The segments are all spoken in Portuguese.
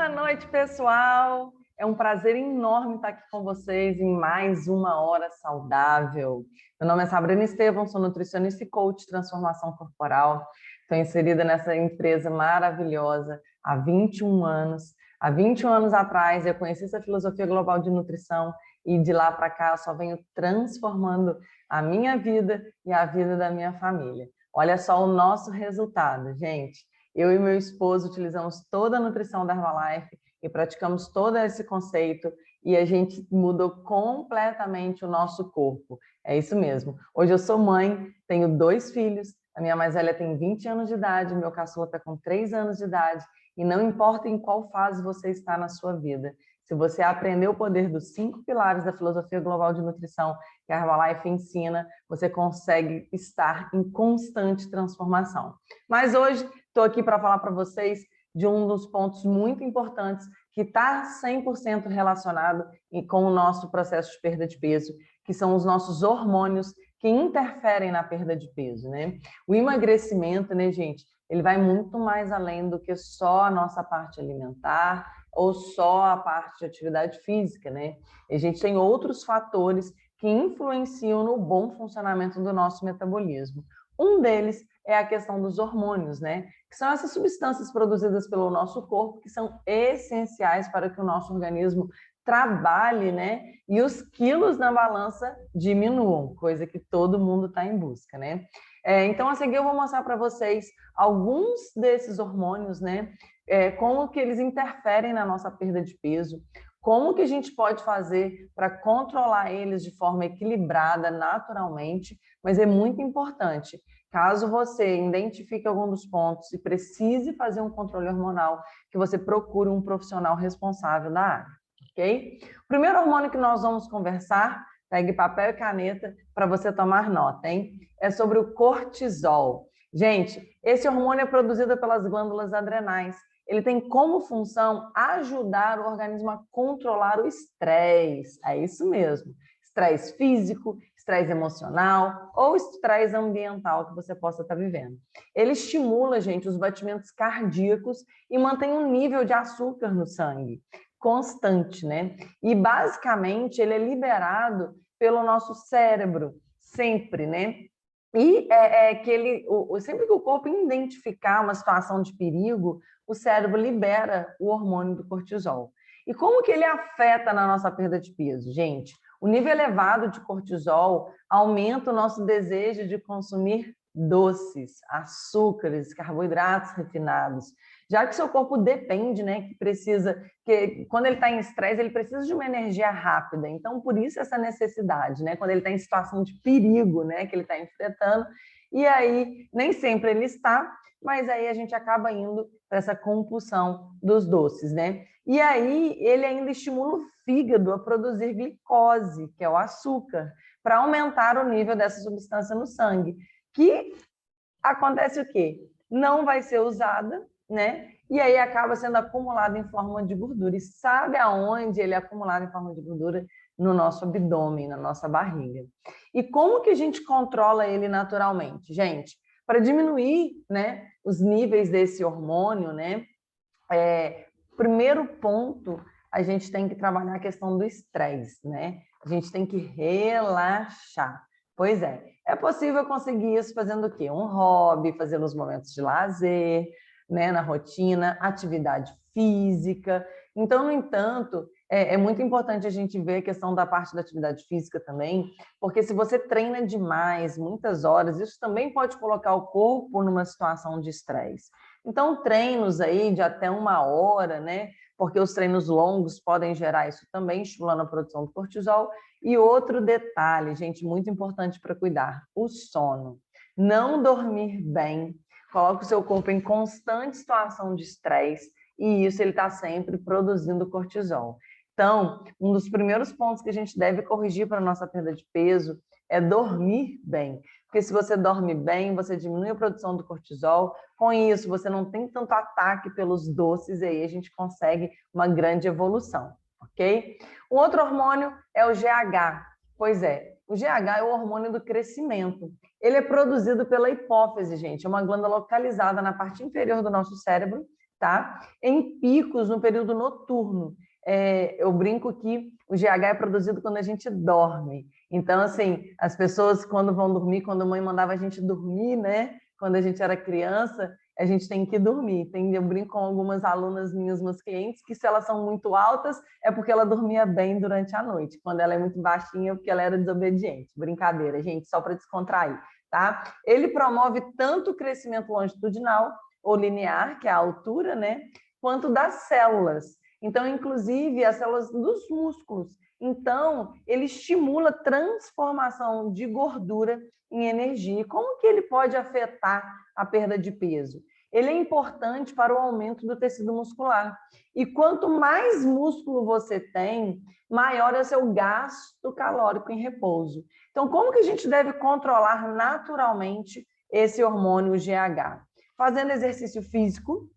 Boa noite, pessoal! É um prazer enorme estar aqui com vocês em mais uma hora saudável. Meu nome é Sabrina Estevão, sou nutricionista e coach de transformação corporal. Estou inserida nessa empresa maravilhosa há 21 anos. Há 21 anos atrás eu conheci essa filosofia global de nutrição e de lá para cá eu só venho transformando a minha vida e a vida da minha família. Olha só o nosso resultado, gente. Eu e meu esposo utilizamos toda a nutrição da Herbalife e praticamos todo esse conceito e a gente mudou completamente o nosso corpo. É isso mesmo. Hoje eu sou mãe, tenho 2 filhos, a minha mais velha tem 20 anos de idade, meu caçula está com 3 anos de idade e não importa em qual fase você está na sua vida. Se você aprender o poder dos 5 pilares da filosofia global de nutrição que a Herbalife ensina, você consegue estar em constante transformação. Mas hoje estou aqui para falar para vocês de um dos pontos muito importantes que está 100% relacionado com o nosso processo de perda de peso, que são os nossos hormônios que interferem na perda de peso, né? O emagrecimento, né, gente, ele vai muito mais além do que só a nossa parte alimentar ou só a parte de atividade física, né? A gente tem outros fatores que influenciam no bom funcionamento do nosso metabolismo. Um deles é a questão dos hormônios, né? Que são essas substâncias produzidas pelo nosso corpo que são essenciais para que o nosso organismo trabalhe, né? E os quilos na balança diminuam, coisa que todo mundo está em busca, né? Então, a seguir eu vou mostrar para vocês alguns desses hormônios, né? Como que eles interferem na nossa perda de peso, como que a gente pode fazer para controlar eles de forma equilibrada, naturalmente, mas é muito importante. Caso você identifique algum dos pontos e precise fazer um controle hormonal, que você procure um profissional responsável da área, ok? O primeiro hormônio que nós vamos conversar, pegue papel e caneta para você tomar nota, hein? É sobre o cortisol. Gente, esse hormônio é produzido pelas glândulas adrenais. Ele tem como função ajudar o organismo a controlar o estresse. É isso mesmo. Estresse físico, estresse emocional ou estresse ambiental que você possa estar vivendo. Ele estimula, gente, os batimentos cardíacos e mantém um nível de açúcar no sangue constante, né? E basicamente ele é liberado pelo nosso cérebro, sempre, né? E sempre que o corpo identificar uma situação de perigo, o cérebro libera o hormônio do cortisol. E como que ele afeta na nossa perda de peso? Gente, o nível elevado de cortisol aumenta o nosso desejo de consumir doces, açúcares, carboidratos refinados, já que seu corpo depende, né, que quando ele está em estresse, ele precisa de uma energia rápida. Então, por isso essa necessidade, né, quando ele está em situação de perigo, né, que ele está enfrentando, e aí nem sempre ele está, mas aí a gente acaba indo para essa compulsão dos doces, né? E aí ele ainda estimula o fígado a produzir glicose, que é o açúcar, para aumentar o nível dessa substância no sangue, que acontece o quê? Não vai ser usada, né? E aí acaba sendo acumulado em forma de gordura. E sabe aonde ele é acumulado em forma de gordura? No nosso abdômen, na nossa barriga. E como que a gente controla ele naturalmente? Gente, para diminuir, né, os níveis desse hormônio, né? Primeiro ponto, a gente tem que trabalhar a questão do estresse, né? A gente tem que relaxar. Pois é possível conseguir isso fazendo o quê? Um hobby, fazendo os momentos de lazer, né, na rotina, atividade física. Então, no entanto, é muito importante a gente ver a questão da parte da atividade física também, porque se você treina demais, muitas horas, isso também pode colocar o corpo numa situação de estresse. Então, treinos aí de até 1 hora, né? Porque os treinos longos podem gerar isso também, estimulando a produção do cortisol. E outro detalhe, gente, muito importante para cuidar, o sono. Não dormir bem coloca o seu corpo em constante situação de estresse e isso ele está sempre produzindo cortisol. Então, um dos primeiros pontos que a gente deve corrigir para a nossa perda de peso é dormir bem. Porque se você dorme bem, você diminui a produção do cortisol. Com isso, você não tem tanto ataque pelos doces e aí a gente consegue uma grande evolução, ok? O outro hormônio é o GH. Pois é, o GH é o hormônio do crescimento. Ele é produzido pela hipófise, gente. É uma glândula localizada na parte inferior do nosso cérebro, tá? Em picos no período noturno. Eu brinco que o GH é produzido quando a gente dorme. Então, assim, as pessoas quando vão dormir, quando a mãe mandava a gente dormir, né? Quando a gente era criança, a gente tem que dormir. Eu brinco com algumas alunas minhas, meus clientes, que se elas são muito altas, é porque ela dormia bem durante a noite. Quando ela é muito baixinha, é porque ela era desobediente. Brincadeira, gente, só para descontrair, tá? Ele promove tanto o crescimento longitudinal ou linear, que é a altura, né? Quanto das células. Então, inclusive, as células dos músculos. Então, ele estimula a transformação de gordura em energia. Como que ele pode afetar a perda de peso? Ele é importante para o aumento do tecido muscular. E quanto mais músculo você tem, maior é o seu gasto calórico em repouso. Então, como que a gente deve controlar naturalmente esse hormônio GH? Fazendo exercício físico,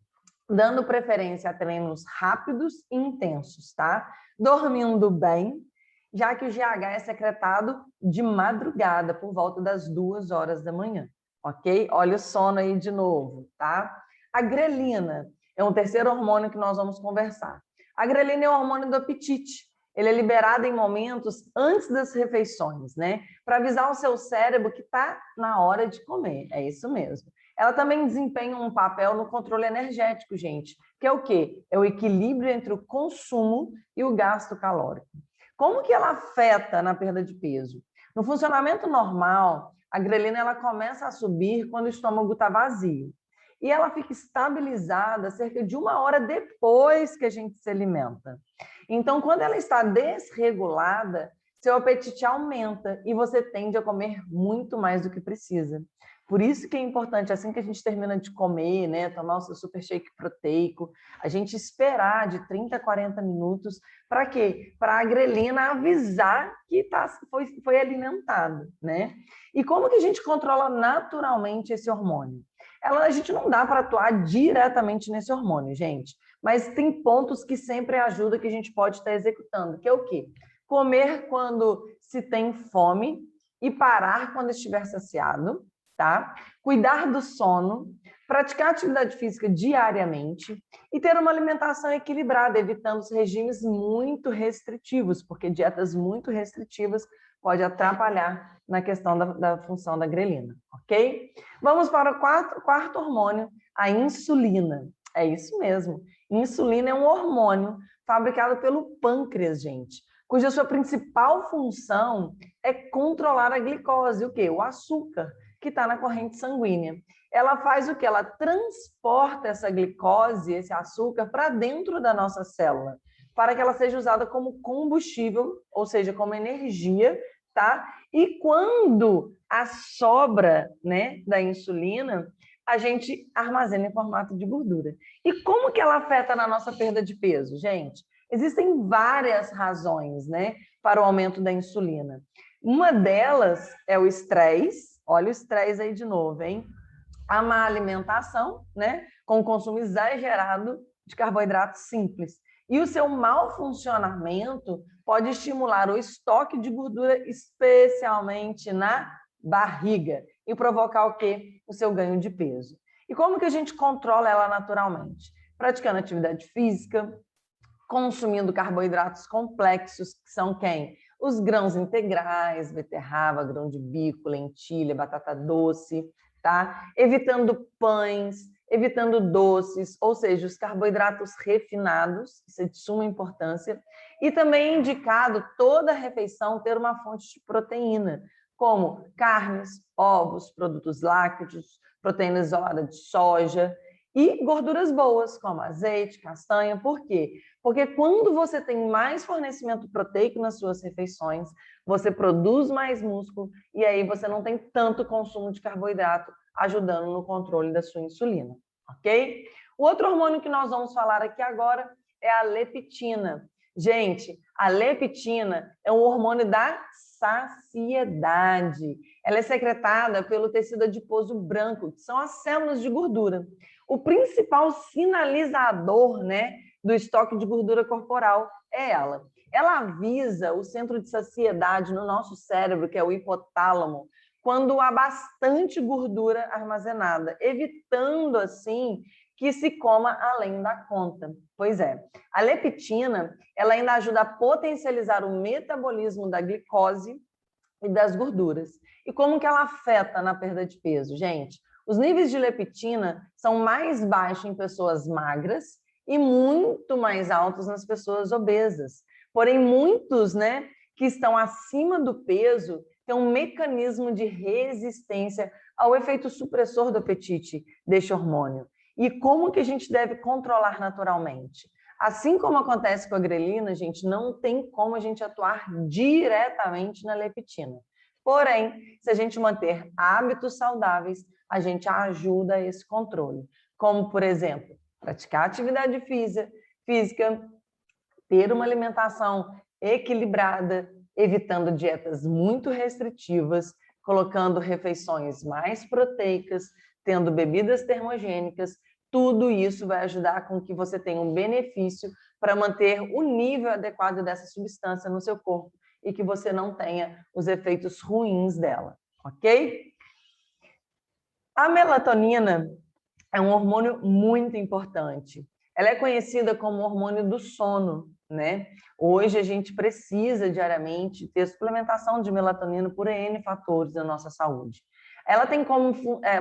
dando preferência a treinos rápidos e intensos, tá? Dormindo bem, já que o GH é secretado de madrugada, por volta das 2 horas da manhã, ok? Olha o sono aí de novo, tá? A grelina é um terceiro hormônio que nós vamos conversar. A grelina é o hormônio do apetite. Ele é liberado em momentos antes das refeições, né? Para avisar o seu cérebro que está na hora de comer. É isso mesmo. Ela também desempenha um papel no controle energético, gente, que é o quê? É o equilíbrio entre o consumo e o gasto calórico. Como que ela afeta na perda de peso? No funcionamento normal, a grelina ela começa a subir quando o estômago está vazio. E ela fica estabilizada cerca de 1 hora depois que a gente se alimenta. Então, quando ela está desregulada, seu apetite aumenta e você tende a comer muito mais do que precisa. Por isso que é importante, assim que a gente termina de comer, né, tomar o seu super shake proteico, a gente esperar de 30 a 40 minutos. Para quê? Para a grelina avisar que foi alimentado, né? E como que a gente controla naturalmente esse hormônio? A gente não dá para atuar diretamente nesse hormônio, gente, mas tem pontos que sempre ajudam que a gente pode estar executando, que é o quê? Comer quando se tem fome e parar quando estiver saciado, tá? Cuidar do sono, praticar atividade física diariamente e ter uma alimentação equilibrada, evitando os regimes muito restritivos, porque dietas muito restritivas pode atrapalhar na questão da função da grelina, ok? Vamos para o quarto hormônio, a insulina. É isso mesmo. Insulina é um hormônio fabricado pelo pâncreas, gente, cuja sua principal função é controlar a glicose, o quê? O açúcar que está na corrente sanguínea. Ela faz o quê? Ela transporta essa glicose, esse açúcar, para dentro da nossa célula, para que ela seja usada como combustível, ou seja, como energia, tá? E quando a sobra, né, da insulina, a gente armazena em formato de gordura. E como que ela afeta na nossa perda de peso, gente? Existem várias razões, né, para o aumento da insulina. Uma delas é o estresse. Olha o estresse aí de novo, hein? A má alimentação, né, com o consumo exagerado de carboidratos simples. E o seu mau funcionamento pode estimular o estoque de gordura, especialmente na barriga, e provocar o quê? O seu ganho de peso. E como que a gente controla ela naturalmente? Praticando atividade física, consumindo carboidratos complexos, que são quem? Os grãos integrais, beterraba, grão de bico, lentilha, batata doce, tá? Evitando pães, evitando doces, ou seja, os carboidratos refinados, isso é de suma importância. E também é indicado toda refeição ter uma fonte de proteína, como carnes, ovos, produtos lácteos, proteínas de soja e gorduras boas, como azeite, castanha. Por quê? Porque quando você tem mais fornecimento proteico nas suas refeições, você produz mais músculo e aí você não tem tanto consumo de carboidrato, ajudando no controle da sua insulina, ok? O outro hormônio que nós vamos falar aqui agora é a leptina. Gente, a leptina é um hormônio da saciedade. Ela é secretada pelo tecido adiposo branco, que são as células de gordura. O principal sinalizador, né, do estoque de gordura corporal é ela. Ela avisa o centro de saciedade no nosso cérebro, que é o hipotálamo, quando há bastante gordura armazenada, evitando, assim, que se coma além da conta. Pois é, a leptina, ela ainda ajuda a potencializar o metabolismo da glicose e das gorduras. E como que ela afeta na perda de peso? Gente, os níveis de leptina são mais baixos em pessoas magras e muito mais altos nas pessoas obesas. Porém, muitos, né, que estão acima do peso têm um mecanismo de resistência ao efeito supressor do apetite deste hormônio. E como que a gente deve controlar naturalmente? Assim como acontece com a grelina, gente, não tem como a gente atuar diretamente na leptina. Porém, se a gente manter hábitos saudáveis, a gente ajuda a esse controle. Como, por exemplo, praticar atividade física, ter uma alimentação equilibrada, evitando dietas muito restritivas, colocando refeições mais proteicas, tendo bebidas termogênicas, tudo isso vai ajudar com que você tenha um benefício para manter o nível adequado dessa substância no seu corpo e que você não tenha os efeitos ruins dela, ok? A melatonina é um hormônio muito importante. Ela é conhecida como hormônio do sono, né? Hoje a gente precisa diariamente ter suplementação de melatonina por N fatores da nossa saúde. Ela tem como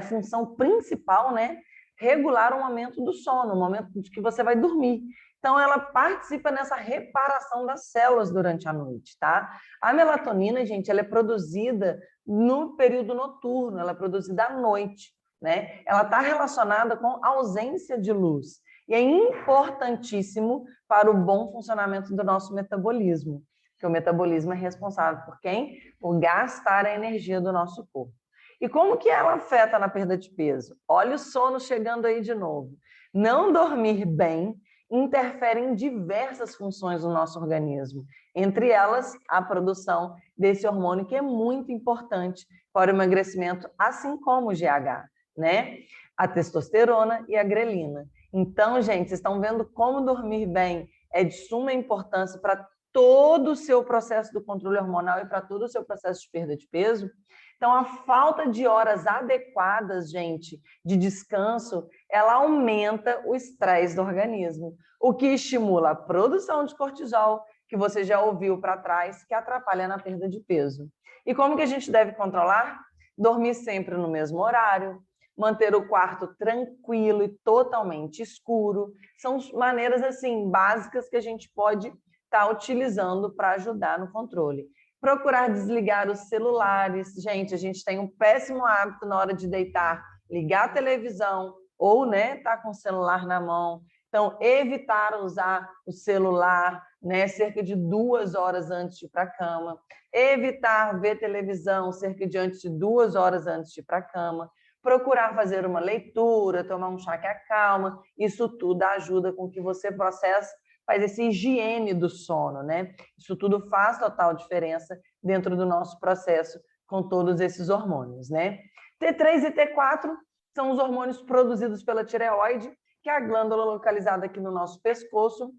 função principal, né, regular o momento do sono, o momento de que você vai dormir. Então, ela participa nessa reparação das células durante a noite, tá? A melatonina, gente, ela é produzida no período noturno, ela é produzida à noite, né? Ela está relacionada com ausência de luz e é importantíssimo para o bom funcionamento do nosso metabolismo, porque o metabolismo é responsável por quem? Por gastar a energia do nosso corpo. E como que ela afeta na perda de peso? Olha o sono chegando aí de novo. Não dormir bem interfere em diversas funções do nosso organismo, entre elas a produção desse hormônio que é muito importante para o emagrecimento, assim como o GH, né? A testosterona e a grelina. Então, gente, vocês estão vendo como dormir bem é de suma importância para todo o seu processo do controle hormonal e para todo o seu processo de perda de peso? Então, a falta de horas adequadas, gente, de descanso, ela aumenta o estresse do organismo, o que estimula a produção de cortisol, que você já ouviu para trás, que atrapalha na perda de peso. E como que a gente deve controlar? Dormir sempre no mesmo horário, manter o quarto tranquilo e totalmente escuro. São maneiras, assim, básicas que a gente pode estar utilizando para ajudar no controle. Procurar desligar os celulares. Gente, a gente tem um péssimo hábito na hora de deitar, ligar a televisão ou, né, tá com o celular na mão. Então, evitar usar o celular, né, cerca de 2 horas antes de ir para a cama. Evitar ver televisão cerca de 2 horas antes de ir para a cama. Procurar fazer uma leitura, tomar um chá que acalma. Isso tudo ajuda com que você processe, faz essa higiene do sono, né? Isso tudo faz total diferença dentro do nosso processo com todos esses hormônios, né? T3 e T4 são os hormônios produzidos pela tireoide, que é a glândula localizada aqui no nosso pescoço.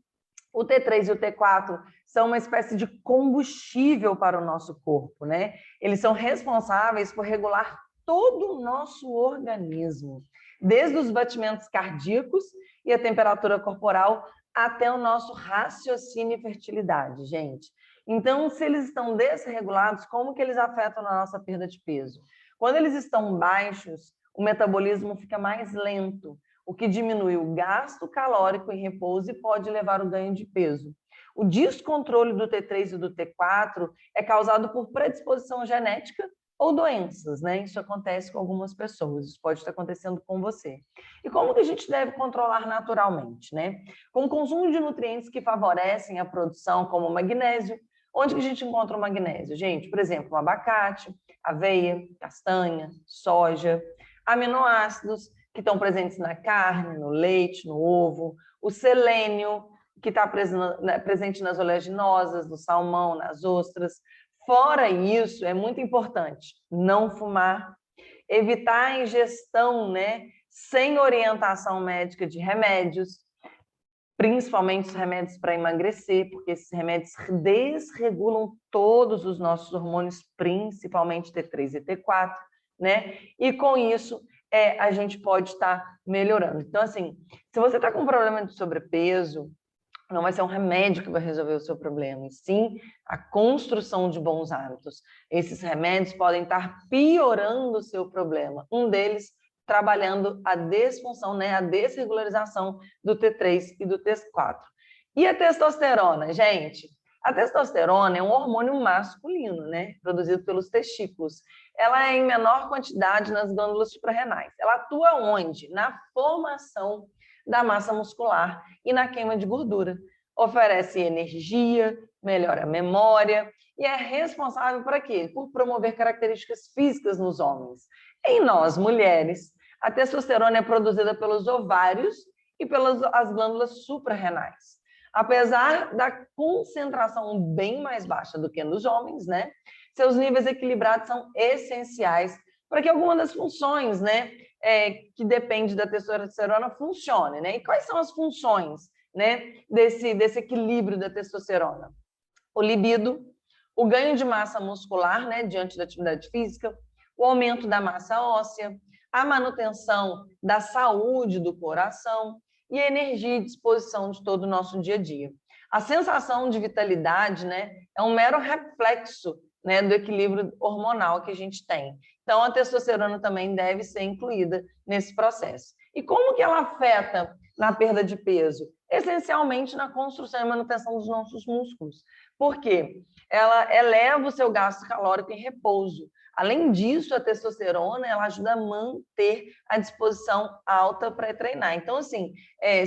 O T3 e o T4 são uma espécie de combustível para o nosso corpo, né? Eles são responsáveis por regular todo o nosso organismo, desde os batimentos cardíacos e a temperatura corporal até o nosso raciocínio e fertilidade, gente. Então, se eles estão desregulados, como que eles afetam na nossa perda de peso? Quando eles estão baixos, o metabolismo fica mais lento, o que diminui o gasto calórico em repouso e pode levar ao ganho de peso. O descontrole do T3 e do T4 é causado por predisposição genética ou doenças, né? Isso acontece com algumas pessoas, isso pode estar acontecendo com você. E como que a gente deve controlar naturalmente, né? Com o consumo de nutrientes que favorecem a produção, como o magnésio. Onde que a gente encontra o magnésio? Gente, por exemplo, o abacate, aveia, castanha, soja, aminoácidos que estão presentes na carne, no leite, no ovo, o selênio, que está presente nas oleaginosas, no salmão, nas ostras. Fora isso, é muito importante não fumar, evitar a ingestão, né, sem orientação médica de remédios, principalmente os remédios para emagrecer, porque esses remédios desregulam todos os nossos hormônios, principalmente T3 e T4, né? E com isso, a gente pode estar melhorando. Então, assim, se você está com um problema de sobrepeso, não vai ser um remédio que vai resolver o seu problema, e sim a construção de bons hábitos. Esses remédios podem estar piorando o seu problema. Um deles, trabalhando a disfunção, né, a desregularização do T3 e do T4. E a testosterona, gente? A testosterona é um hormônio masculino, né, produzido pelos testículos. Ela é em menor quantidade nas glândulas suprarrenais. Ela atua onde? Na formação da massa muscular e na queima de gordura. Oferece energia, melhora a memória e é responsável por quê? Por promover características físicas nos homens. Em nós, mulheres, a testosterona é produzida pelos ovários e pelas as glândulas suprarrenais. Apesar da concentração bem mais baixa do que nos homens, né? Seus níveis equilibrados são essenciais para que alguma das funções, né, que depende da testosterona funcione, né? E quais são as funções, né, desse equilíbrio da testosterona? O libido, o ganho de massa muscular, né, diante da atividade física, o aumento da massa óssea, a manutenção da saúde do coração e a energia e disposição de todo o nosso dia a dia. A sensação de vitalidade, né, é um mero reflexo, né, do equilíbrio hormonal que a gente tem. Então, a testosterona também deve ser incluída nesse processo. E como que ela afeta na perda de peso? Essencialmente na construção e manutenção dos nossos músculos. Por quê? Ela eleva o seu gasto calórico em repouso. Além disso, a testosterona ela ajuda a manter a disposição alta para treinar. Então, assim,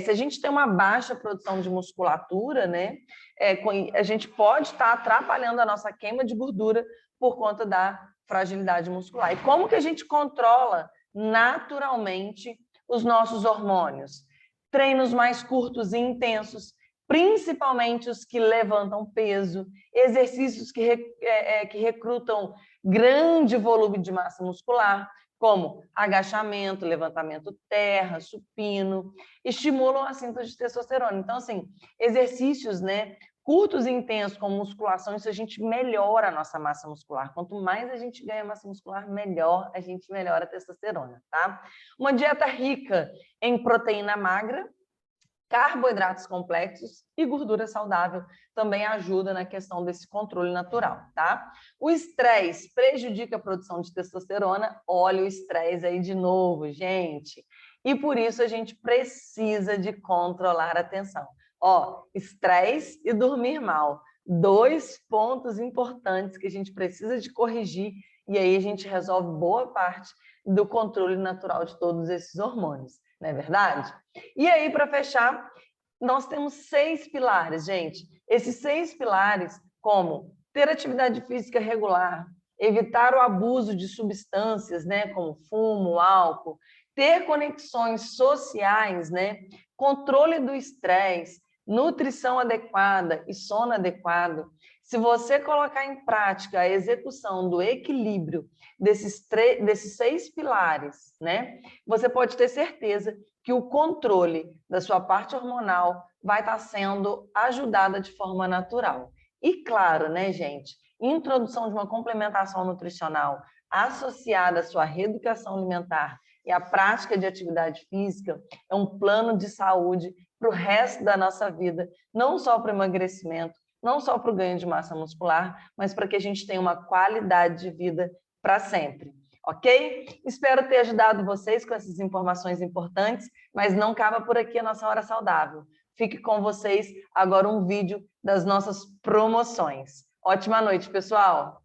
se a gente tem uma baixa produção de musculatura, né, a gente pode estar atrapalhando a nossa queima de gordura por conta da fragilidade muscular. E como que a gente controla naturalmente os nossos hormônios? Treinos mais curtos e intensos, principalmente os que levantam peso, exercícios que recrutam grande volume de massa muscular, como agachamento, levantamento terra, supino, estimulam a síntese de testosterona. Então, assim, exercícios, né, curtos e intensos, como musculação, isso a gente melhora a nossa massa muscular. Quanto mais a gente ganha massa muscular, melhor a gente melhora a testosterona, tá? Uma dieta rica em proteína magra, carboidratos complexos e gordura saudável também ajuda na questão desse controle natural, tá? O estresse prejudica a produção de testosterona. Olha o estresse aí de novo, gente. E por isso a gente precisa de controlar a tensão. Ó, estresse e dormir mal. 2 pontos importantes que a gente precisa de corrigir e aí a gente resolve boa parte do controle natural de todos esses hormônios. Não é verdade? E aí, para fechar, nós temos 6 pilares, gente. Esses 6 pilares, como ter atividade física regular, evitar o abuso de substâncias, né, como fumo, álcool, ter conexões sociais, né, controle do estresse, nutrição adequada e sono adequado. Se você colocar em prática a execução do equilíbrio desses 6 pilares, né, você pode ter certeza que o controle da sua parte hormonal vai estar sendo ajudada de forma natural. E claro, né, gente, introdução de uma complementação nutricional associada à sua reeducação alimentar e à prática de atividade física é um plano de saúde para o resto da nossa vida, não só para o emagrecimento, não só para o ganho de massa muscular, mas para que a gente tenha uma qualidade de vida para sempre, ok? Espero ter ajudado vocês com essas informações importantes, mas não acaba por aqui a nossa Hora Saudável. Fique com vocês agora um vídeo das nossas promoções. Ótima noite, pessoal!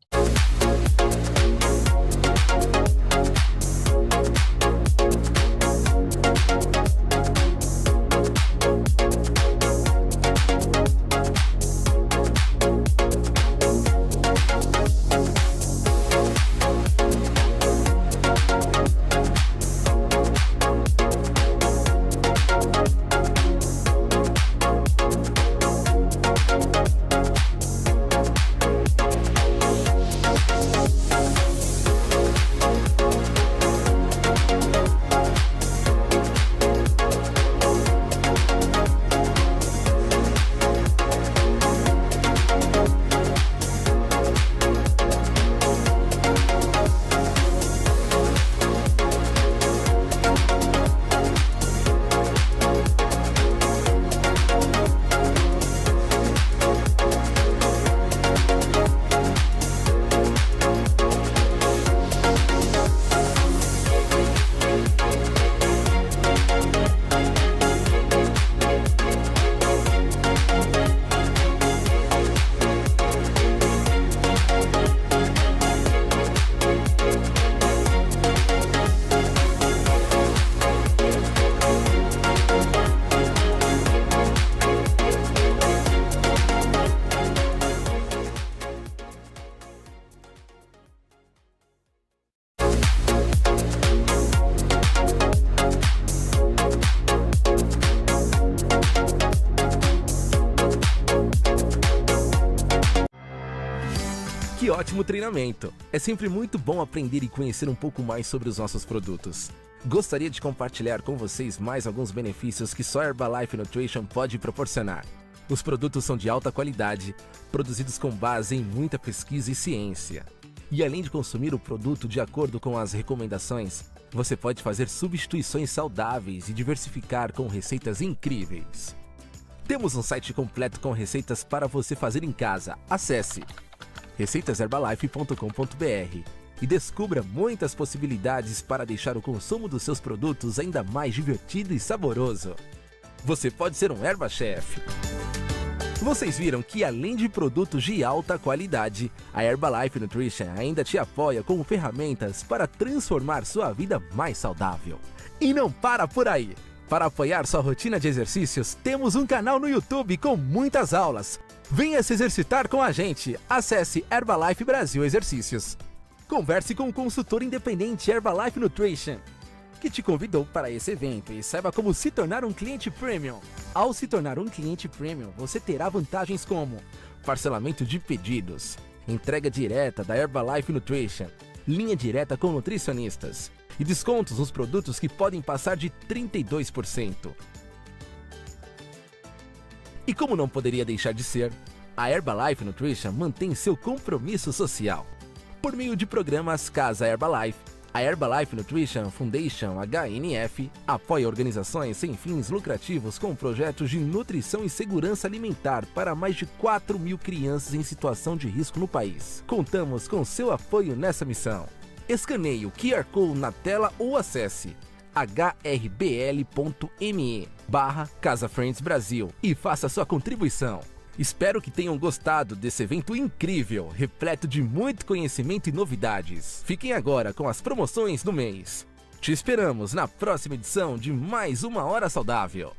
ótimo treinamento. É sempre muito bom aprender e conhecer um pouco mais sobre os nossos produtos. Gostaria de compartilhar com vocês mais alguns benefícios que só Herbalife Nutrition pode proporcionar. Os produtos são de alta qualidade, produzidos com base em muita pesquisa e ciência. E além de consumir o produto de acordo com as recomendações, você pode fazer substituições saudáveis e diversificar com receitas incríveis. Temos um site completo com receitas para você fazer em casa. Acesse receitasherbalife.com.br e descubra muitas possibilidades para deixar o consumo dos seus produtos ainda mais divertido e saboroso. Você pode ser um Herba-Chef. Vocês viram que além de produtos de alta qualidade, a Herbalife Nutrition ainda te apoia com ferramentas para transformar sua vida mais saudável. E não para por aí! Para apoiar sua rotina de exercícios, temos um canal no YouTube com muitas aulas. Venha se exercitar com a gente. Acesse Herbalife Brasil Exercícios. Converse com o consultor independente Herbalife Nutrition, que te convidou para esse evento, e saiba como se tornar um cliente premium. Ao se tornar um cliente premium, você terá vantagens como parcelamento de pedidos, entrega direta da Herbalife Nutrition, linha direta com nutricionistas e descontos nos produtos que podem passar de 32%. E como não poderia deixar de ser, a Herbalife Nutrition mantém seu compromisso social. Por meio de programas Casa Herbalife, a Herbalife Nutrition Foundation HNF apoia organizações sem fins lucrativos com projetos de nutrição e segurança alimentar para mais de 4.000 crianças em situação de risco no país. Contamos com seu apoio nessa missão. Escaneie o QR Code na tela ou acesse hrbl.me/Casa Friends Brasil e faça sua contribuição. Espero que tenham gostado desse evento incrível, repleto de muito conhecimento e novidades. Fiquem agora com as promoções do mês. Te esperamos na próxima edição de mais uma Hora Saudável.